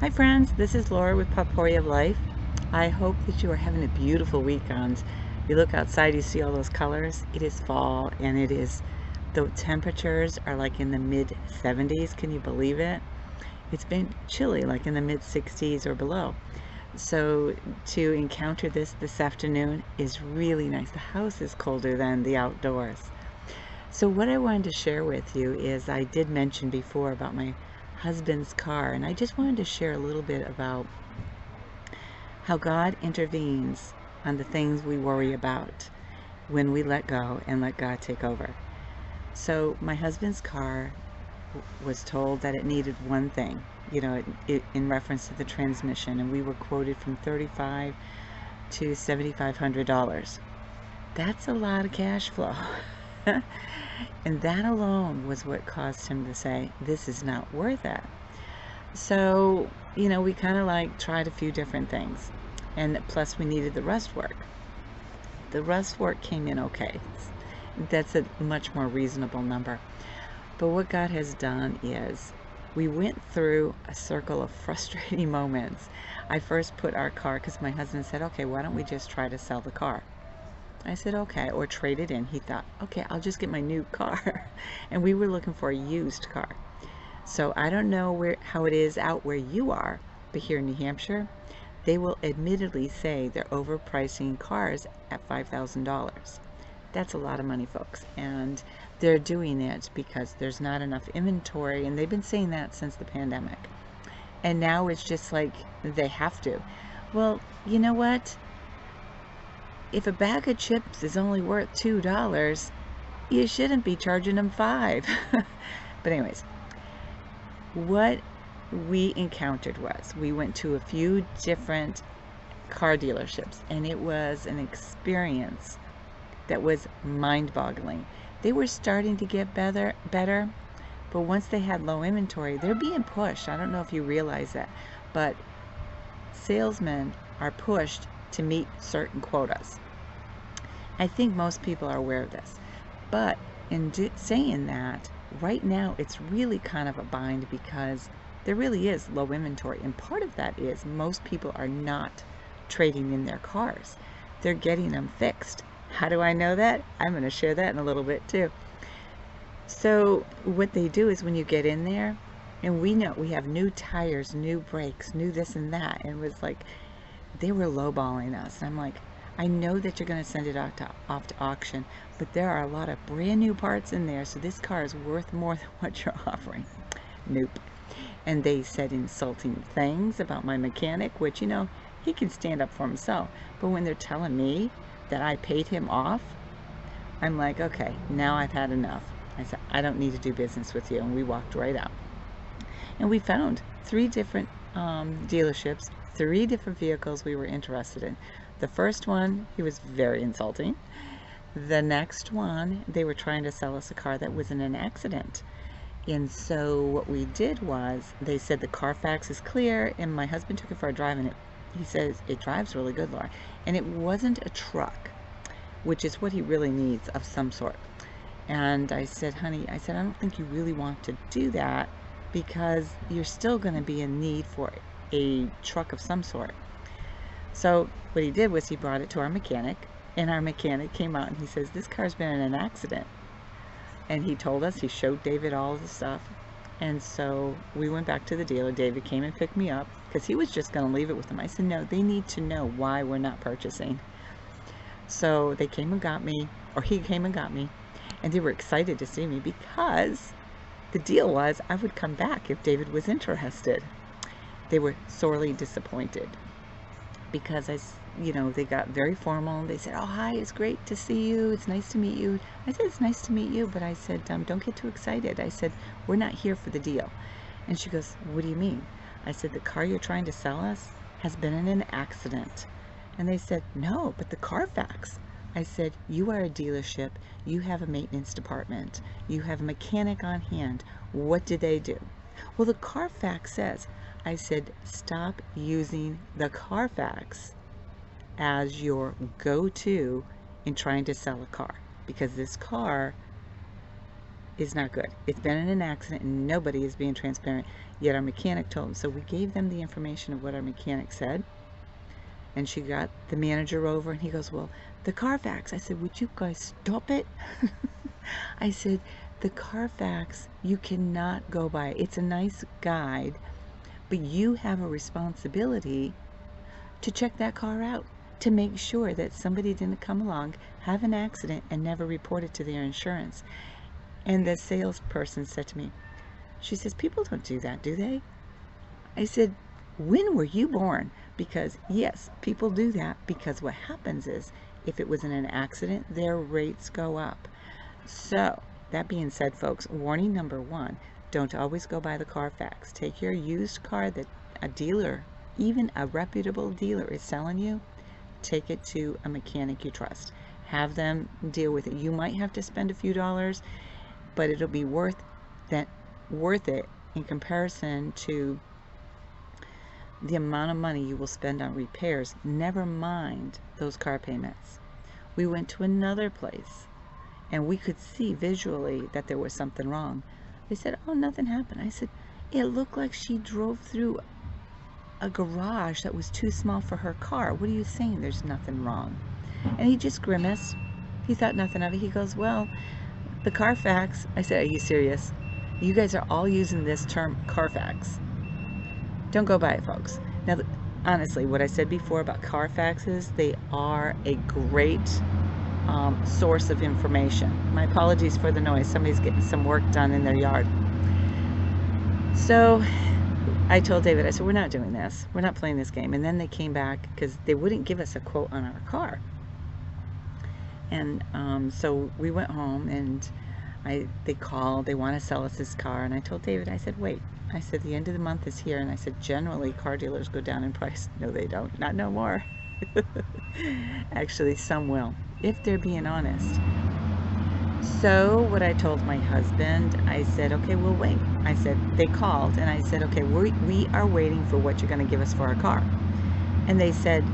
Hi friends, this is Laura with Potpourri of Life. I hope that you are having a beautiful weekend. You look outside, you see all those colors. It is fall and the temperatures are like in the mid 70s. Can you believe it? It's been chilly, like in the mid 60s or below. So to encounter this afternoon is really nice. The house is colder than the outdoors. So what I wanted to share with you is I did mention before about my husband's car, and I just wanted to share a little bit about how God intervenes on the things we worry about when we let go and let God take over. So my husband's car was told that it needed one thing, in reference to the transmission, and we were quoted from $35 to $7,500. That's a lot of cash flow. And that alone was what caused him to say, this is not worth it. So, we kind of like tried a few different things. And plus we needed the rust work. The rust work came in okay. That's a much more reasonable number. But what God has done is we went through a circle of frustrating moments. I first put our car, because my husband said, okay, why don't we just try to sell the car? I said, okay, or trade it in. He thought, okay, I'll just get my new car. And we were looking for a used car. So I don't know how it is out where you are, but here in New Hampshire, they will admittedly say they're overpricing cars at $5,000. That's a lot of money, folks. And they're doing it because there's not enough inventory, and they've been saying that since the pandemic. And now it's just like they have to. Well, you know what? If a bag of chips is only worth $2, you shouldn't be charging them $5. But anyways, what we encountered was we went to a few different car dealerships, and it was an experience that was mind-boggling. They were starting to get better, but once they had low inventory, they're being pushed. I don't know if you realize that, but salesmen are pushed to meet certain quotas. I think most people are aware of this, but in saying that, right now it's really kind of a bind because there really is low inventory, and part of that is most people are not trading in their cars. They're getting them fixed. How do I know that? I'm going to share that in a little bit too. So what they do is when you get in there, and we know we have new tires, new brakes, new this and that, and it was like they were lowballing us. And I'm like, I know that you're going to send it off to auction, but there are a lot of brand new parts in there, so this car is worth more than what you're offering. Nope. And they said insulting things about my mechanic, which, he can stand up for himself. But when they're telling me that I paid him off, I'm like, okay, now I've had enough. I said, I don't need to do business with you. And we walked right out. And we found 3 different dealerships, 3 different vehicles we were interested in. The first one, he was very insulting. The next one, they were trying to sell us a car that was in an accident. And so what we did was, they said the Carfax is clear, and my husband took it for a drive, and he says, it drives really good, Laura. And it wasn't a truck, which is what he really needs of some sort. And I said, honey, I don't think you really want to do that because you're still going to be in need for a truck of some sort. So what he did was he brought it to our mechanic, and our mechanic came out and he says, this car's been in an accident. And he told us, he showed David all the stuff. And so we went back to the dealer. David came and picked me up because he was just going to leave it with them. I said, no, they need to know why we're not purchasing. So they came and got me, or he came and got me, and they were excited to see me because the deal was I would come back if David was interested. They were sorely disappointed because they got very formal. They said, oh, hi, it's great to see you. It's nice to meet you. I said, it's nice to meet you. But I said, don't get too excited. I said, we're not here for the deal. And she goes, what do you mean? I said, the car you're trying to sell us has been in an accident. And they said, no, but the Carfax. I said, you are a dealership. You have a maintenance department. You have a mechanic on hand. What did they do? Well, the Carfax says. I said, stop using the Carfax as your go-to in trying to sell a car, because this car is not good. It's been in an accident and nobody is being transparent. Yet our mechanic told them. So we gave them the information of what our mechanic said. And she got the manager over and he goes, well, the Carfax. I said, would you guys stop it? I said, the Carfax, you cannot go by. It's a nice guide, but you have a responsibility to check that car out, to make sure that somebody didn't come along, have an accident, and never report it to their insurance. And the salesperson said to me, she says, people don't do that, do they? I said, when were you born? Because yes, people do that, because what happens is, if it was in an accident, their rates go up. So, that being said, folks, warning number one, don't always go by the Carfax. Take your used car that a dealer, even a reputable dealer, is selling you, take it to a mechanic you trust. Have them deal with it. You might have to spend a few dollars, but it'll be worth it in comparison to the amount of money you will spend on repairs, never mind those car payments. We went to another place and we could see visually that there was something wrong. They said, oh, nothing happened. I said, it looked like she drove through a garage that was too small for her car. What are you saying? There's nothing wrong. And he just grimaced. He thought nothing of it. He goes, well, the Carfax. I said, are you serious? You guys are all using this term Carfax. Don't go by it, folks. Now, honestly, what I said before about Carfaxes, they are a great source of information. My apologies for the noise. Somebody's getting some work done in their yard. So I told David, I said, we're not doing this. We're not playing this game. And then they came back because they wouldn't give us a quote on our car. And so we went home and they called. They want to sell us this car. And I told David, I said, wait. I said, the end of the month is here. And I said, generally, car dealers go down in price. No, they don't. Not no more. Actually, some will, if they're being honest. So what I told my husband, I said, okay, we'll wait. I said, they called, and I said, okay, we are waiting for what you're going to give us for our car. And they said,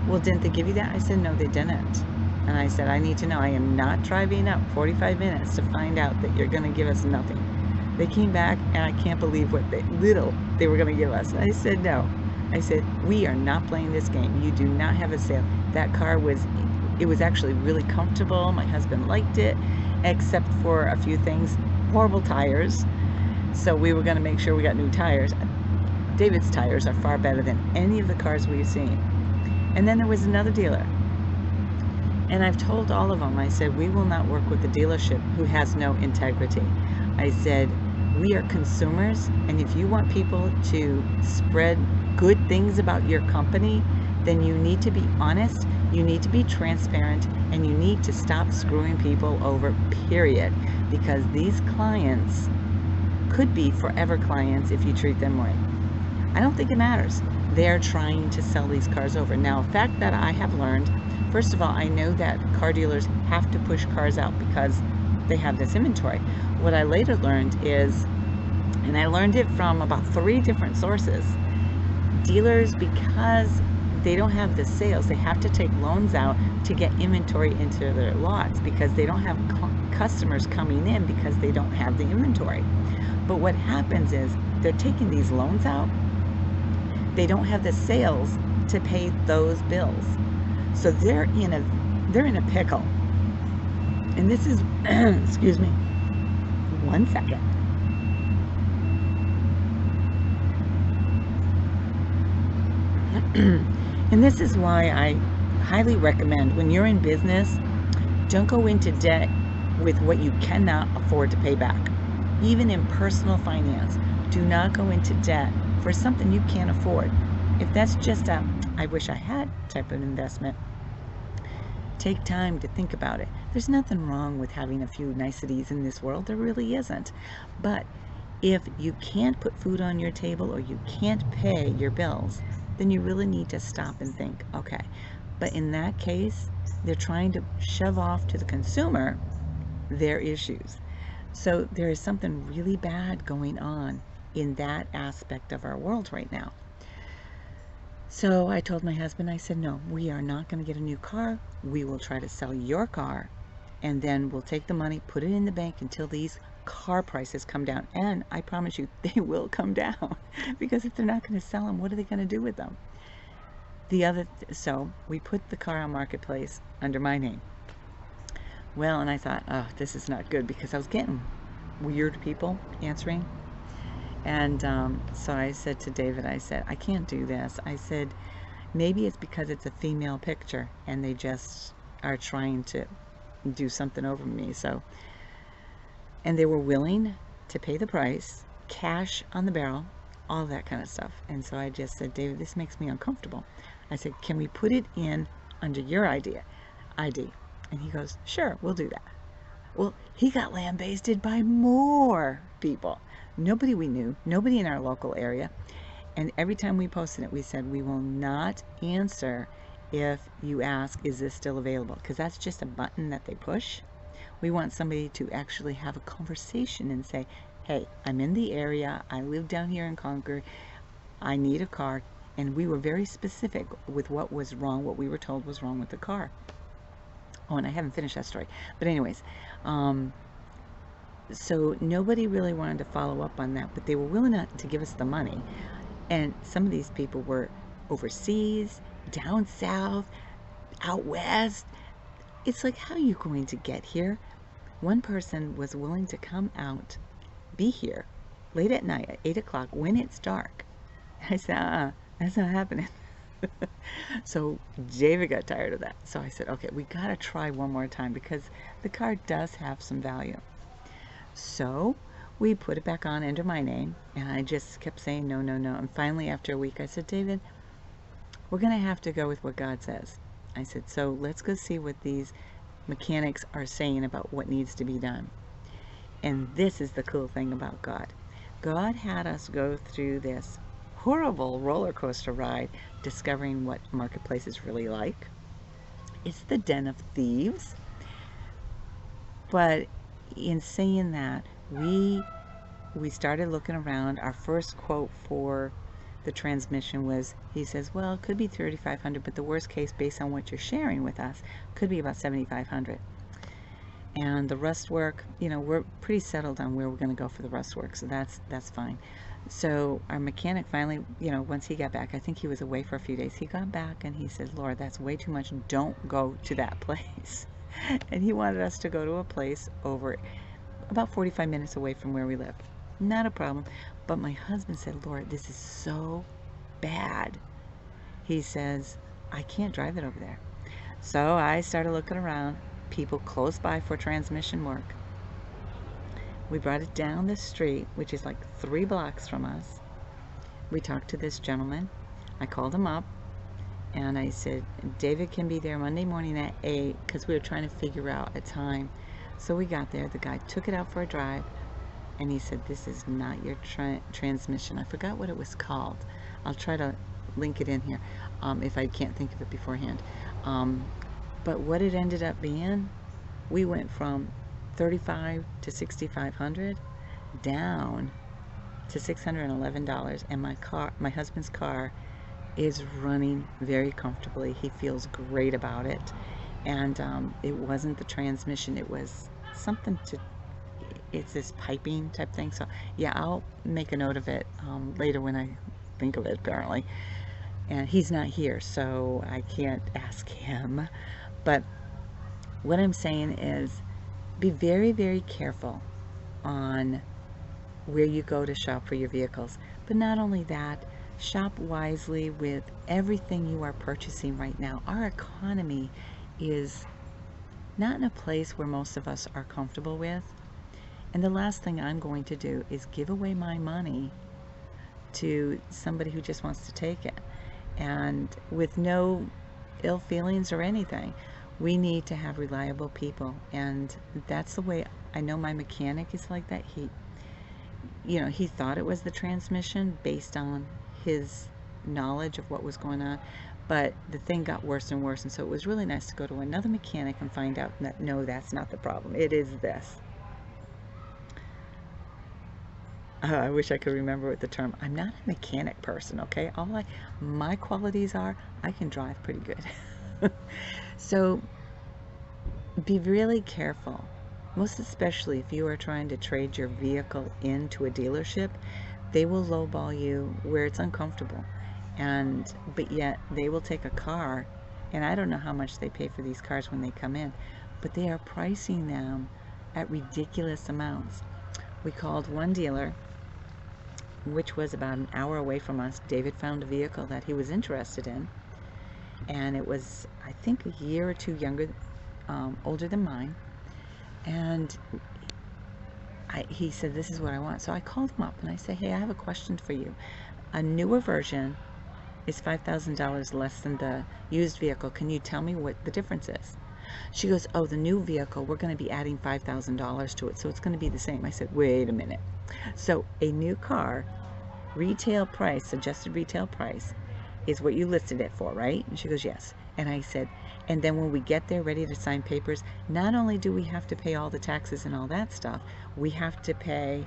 well, didn't they give you that? I said, no, they didn't. And I said, I need to know. I am not driving up 45 minutes to find out that you're going to give us nothing. They came back, and I can't believe what little they were going to give us. I said, no. I said, we are not playing this game. You do not have a sale. That car was actually really comfortable. My husband liked it, except for a few things. Horrible tires. So we were going to make sure we got new tires. David's tires are far better than any of the cars we've seen. And then there was another dealer. And I've told all of them, I said, we will not work with the dealership who has no integrity. I said, we are consumers, and if you want people to spread good things about your company, then you need to be honest, you need to be transparent, and you need to stop screwing people over, period. Because these clients could be forever clients if you treat them right. I don't think it matters. They're trying to sell these cars over. Now, a fact that I have learned, first of all, I know that car dealers have to push cars out because they have this inventory. What I later learned is, and I learned it from about 3 different sources, dealers, because they don't have the sales, they have to take loans out to get inventory into their lots because they don't have customers coming in because they don't have the inventory. But what happens is they're taking these loans out, they don't have the sales to pay those bills. So they're in a pickle. And this is, excuse me, 1 second. And this is why I highly recommend, when you're in business, don't go into debt with what you cannot afford to pay back. Even in personal finance, do not go into debt for something you can't afford. If that's just a, I wish I had type of investment, take time to think about it. There's nothing wrong with having a few niceties in this world. There really isn't. But if you can't put food on your table or you can't pay your bills, then you really need to stop and think, okay. But in that case, they're trying to shove off to the consumer their issues. So there is something really bad going on in that aspect of our world right now. So I told my husband, I said, no, we are not going to get a new car. We will try to sell your car and then we'll take the money, put it in the bank until these car prices come down. And I promise you, they will come down because if they're not going to sell them, what are they going to do with them? So we put the car on Marketplace under my name. Well, and I thought, oh, this is not good because I was getting weird people answering. And so I said to David, I said, I can't do this. I said, maybe it's because it's a female picture and they just are trying to do something over me. So, and they were willing to pay the price, cash on the barrel, all that kind of stuff. And so I just said, David, this makes me uncomfortable. I said, can we put it in under your ID? And he goes, sure, we'll do that. Well, he got lambasted by more people. Nobody we knew, nobody in our local area. And every time we posted it, we said, we will not answer if you ask, is this still available? Because that's just a button that they push. We want somebody to actually have a conversation and say, hey, I'm in the area. I live down here in Concord. I need a car. And we were very specific with what was wrong, what we were told was wrong with the car. Oh, and I haven't finished that story. But anyways, so nobody really wanted to follow up on that, but they were willing to give us the money. And some of these people were overseas, down south, out west. It's like, how are you going to get here? One person was willing to come out, be here late at night at 8 o'clock when it's dark. I said, that's not happening. So David got tired of that. So I said, okay, we got to try one more time because the car does have some value. So we put it back on under my name, and I just kept saying no, no, no. And finally, after a week, I said, David, we're going to have to go with what God says. I said, so let's go see what these mechanics are saying about what needs to be done. And this is the cool thing about God. God had us go through this horrible roller coaster ride, discovering what Marketplace is really like. It's the den of thieves. But in saying that, we started looking around. Our first quote for the transmission was, he says, well, it could be $3,500, but the worst case, based on what you're sharing with us, could be about $7,500. And the rust work, you know, we're pretty settled on where we're going to go for the rust work, so that's fine. So our mechanic finally, you know, once he got back, I think he was away for a few days, he got back and he said, Laura, that's way too much. Don't go to that place. And he wanted us to go to a place over about 45 minutes away from where we live. Not a problem. But my husband said, Laura, this is so bad. He says, I can't drive it over there. So I started looking around, people close by for transmission work. We brought it down the street, which is like 3 blocks from us. We talked to this gentleman. I called him up and I said, David can be there Monday morning at 8 because we were trying to figure out a time. So we got there. The guy took it out for a drive and he said, this is not your transmission. I forgot what it was called. I'll try to link it in here if I can't think of it beforehand. But what it ended up being, we went from $3,500 to $6,500 down to $611, and my husband's car is running very comfortably. He feels great about it. And it wasn't the transmission, it was something it's this piping type thing. So yeah, I'll make a note of it later when I think of it, apparently. And he's not here, so I can't ask him. But what I'm saying is, be very, very careful on where you go to shop for your vehicles. But not only that, shop wisely with everything you are purchasing right now. Our economy is not in a place where most of us are comfortable with. And the last thing I'm going to do is give away my money to somebody who just wants to take it. And with no ill feelings or anything, we need to have reliable people. And that's the way I know my mechanic is like that. He thought it was the transmission based on his knowledge of what was going on. But the thing got worse and worse, and so it was really nice to go to another mechanic and find out that, no, that's not the problem. It is this. I wish I could remember what the term. I'm not a mechanic person, okay? My qualities are, I can drive pretty good. So be really careful, most especially if you are trying to trade your vehicle into a dealership. They will lowball you where it's uncomfortable, but yet they will take a car, and I don't know how much they pay for these cars when they come in, but they are pricing them at ridiculous amounts. We called one dealer, which was about an hour away from us. David found a vehicle that he was interested in, and it was, I think, a year or two older than mine. And he said, this is what I want. So I called him up and I said, hey, I have a question for you. A newer version is $5,000 less than the used vehicle. Can you tell me what the difference is? She goes, oh, the new vehicle, we're going to be adding $5,000 to it, so it's going to be the same. I said, wait a minute. So a new car, retail price, suggested retail price, is what you listed it for, right? And she goes, yes. And I said, and then when we get there ready to sign papers, not only do we have to pay all the taxes and all that stuff, we have to pay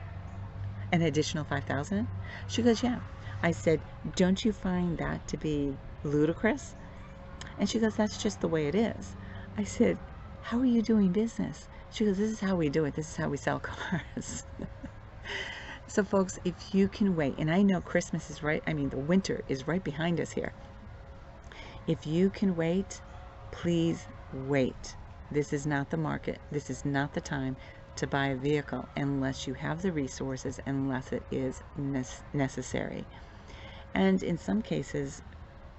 an additional $5,000? She goes, yeah. I said, don't you find that to be ludicrous? And she goes, that's just the way it is. I said, how are you doing business? She goes, this is how we do it. This is how we sell cars. So folks, if you can wait, and I know Christmas is the winter is right behind us here. If you can wait, please wait. This is not the market. This is not the time to buy a vehicle unless you have the resources, unless it is necessary. And in some cases,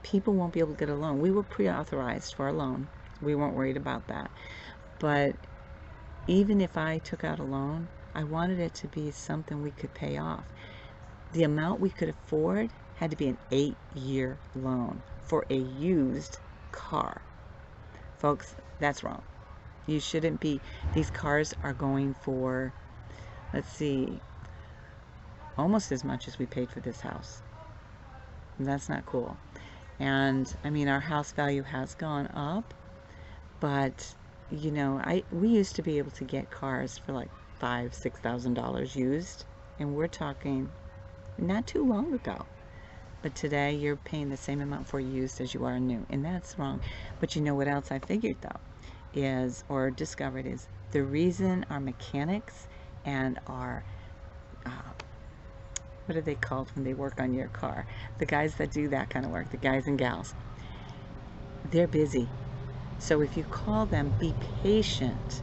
people won't be able to get a loan. We were pre-authorized for a loan. We weren't worried about that. But even if I took out a loan, I wanted it to be something we could pay off. The amount we could afford had to be an 8-year loan for a used car. Folks, that's wrong. You shouldn't be. These cars are going for, let's see, almost as much as we paid for this house. That's not cool. And I mean, our house value has gone up, but you know, we used to be able to get cars for like $5,000-$6,000 used, and we're talking not too long ago. But today you're paying the same amount for used as you are new, and that's wrong. But you know what else I figured though or discovered is the reason our mechanics and our what are they called when they work on your car? The guys that do that kind of work, the guys and gals, they're busy. So if you call them, be patient,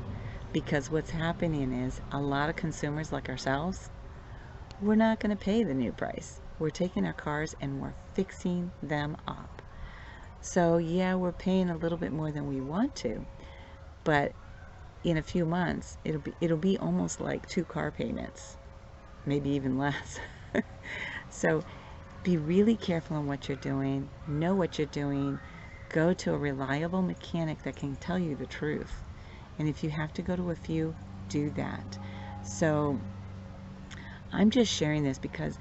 because what's happening is a lot of consumers like ourselves, we're not going to pay the new price. We're taking our cars and we're fixing them up. So yeah, we're paying a little bit more than we want to, but in a few months, it'll be almost like 2 car payments, maybe even less. So be really careful on what you're doing. Know what you're doing. Go to a reliable mechanic that can tell you the truth. And if you have to go to a few, do that. So I'm just sharing this because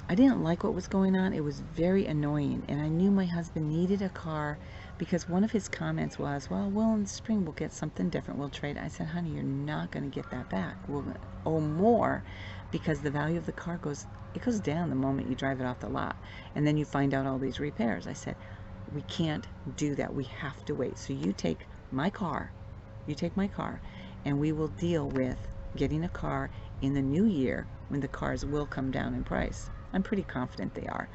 I didn't like what was going on. It was very annoying, and I knew my husband needed a car because one of his comments was, well, in the spring we'll get something different, we'll trade. I said, honey, you're not going to get that back. We'll owe more because the value of the car goes down the moment you drive it off the lot, and then you find out all these repairs. I said, we can't do that. We have to wait. So you take my car, and we will deal with getting a car in the new year when the cars will come down in price. I'm pretty confident they are.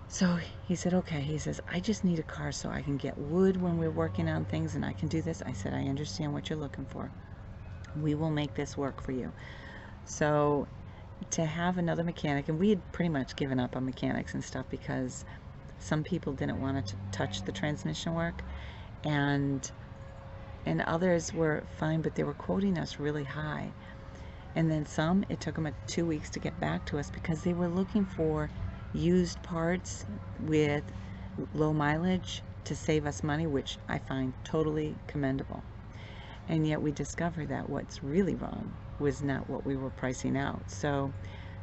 So he said, okay. He says, I just need a car so I can get wood when we're working on things and I can do this. I said, I understand what you're looking for. We will make this work for you. So to have another mechanic, and we had pretty much given up on mechanics and stuff because some people didn't want to touch the transmission work, and others were fine, but they were quoting us really high. And then some, it took them 2 weeks to get back to us because they were looking for used parts with low mileage to save us money, which I find totally commendable. And yet we discovered that what's really wrong was not what we were pricing out. So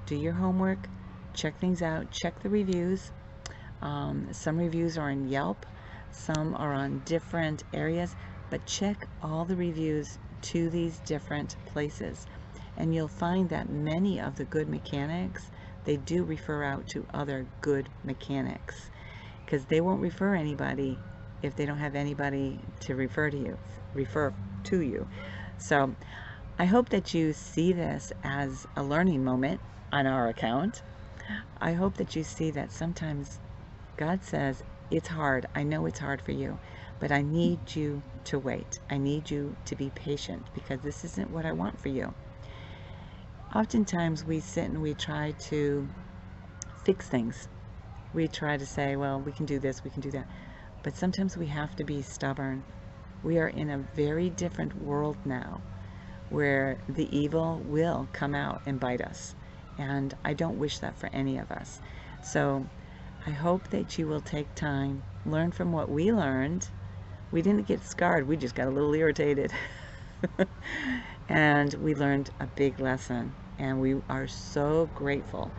do your homework, check things out, check the reviews. Some reviews are on Yelp, some are on different areas, but check all the reviews to these different places. And you'll find that many of the good mechanics, they do refer out to other good mechanics, because they won't refer anybody if they don't have anybody to refer to you. So I hope that you see this as a learning moment on our account. I hope that you see that sometimes God says, it's hard. I know it's hard for you, but I need you to wait. I need you to be patient because this isn't what I want for you. Oftentimes we sit and we try to fix things. We try to say, well, we can do this, we can do that. But sometimes we have to be stubborn. We are in a very different world now where the evil will come out and bite us. And I don't wish that for any of us. So I hope that you will take time, learn from what we learned. We didn't get scarred, we just got a little irritated. And we learned a big lesson. And we are so grateful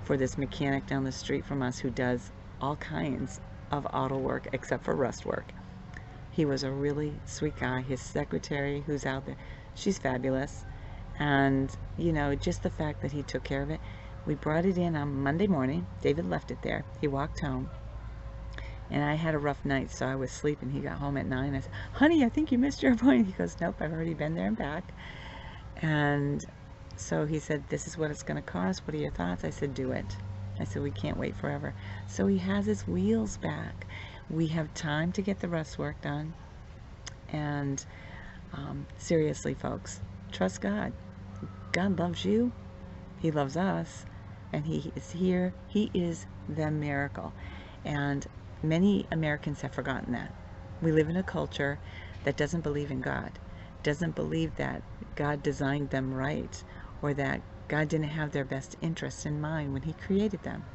for this mechanic down the street from us who does all kinds of auto work except for rust work. He was a really sweet guy. His secretary, who's out there, she's fabulous. And, you know, just the fact that he took care of it. We brought it in on Monday morning. David left it there. He walked home. And I had a rough night, so I was sleeping. He got home at 9. I said, honey, I think you missed your appointment. He goes, nope, I've already been there and back. And so he said, this is what it's going to cost. What are your thoughts? I said, do it. I said, we can't wait forever. So he has his wheels back. We have time to get the rust work done. And seriously, folks, trust God. God loves you. He loves us. And he is here. He is the miracle. And many Americans have forgotten that. We live in a culture that doesn't believe in God, doesn't believe that God designed them right, or that God didn't have their best interests in mind when he created them.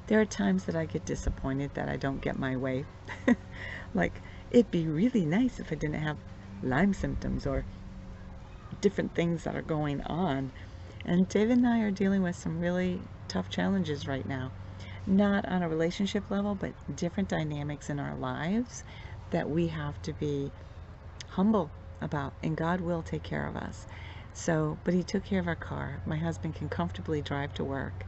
There are times that I get disappointed that I don't get my way. Like, it'd be really nice if I didn't have Lyme symptoms or different things that are going on. And David and I are dealing with some really tough challenges right now. Not on a relationship level, but different dynamics in our lives that we have to be humble about, and God will take care of us. So, but he took care of our car. My husband can comfortably drive to work,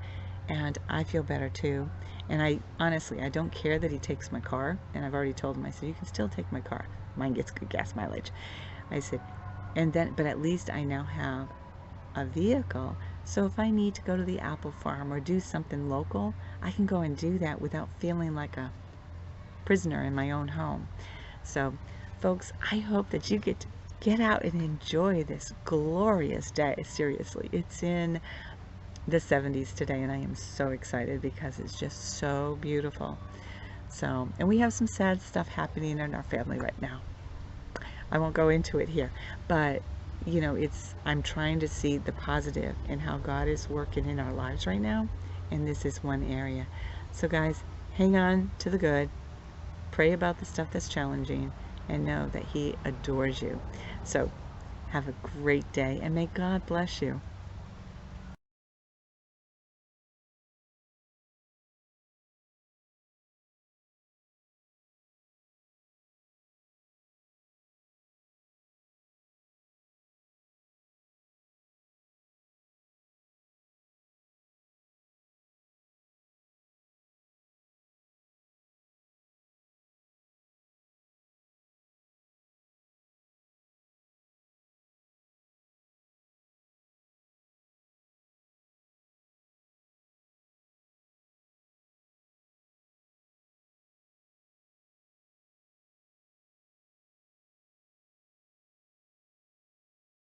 and I feel better too. And I honestly, I don't care that he takes my car, and I've already told him, I said, you can still take my car. Mine gets good gas mileage. I said, and then, but at least I now have a vehicle. So if I need to go to the apple farm or do something local, I can go and do that without feeling like a prisoner in my own home. So folks, I hope that you get out and enjoy this glorious day. Seriously, it's in the 70s today, and I am so excited because it's just so beautiful. So, and we have some sad stuff happening in our family right now. I won't go into it here, but you know, I'm trying to see the positive in how God is working in our lives right now, and this is one area. So guys, hang on to the good, pray about the stuff that's challenging, and know that he adores you. So have a great day, and may God bless you.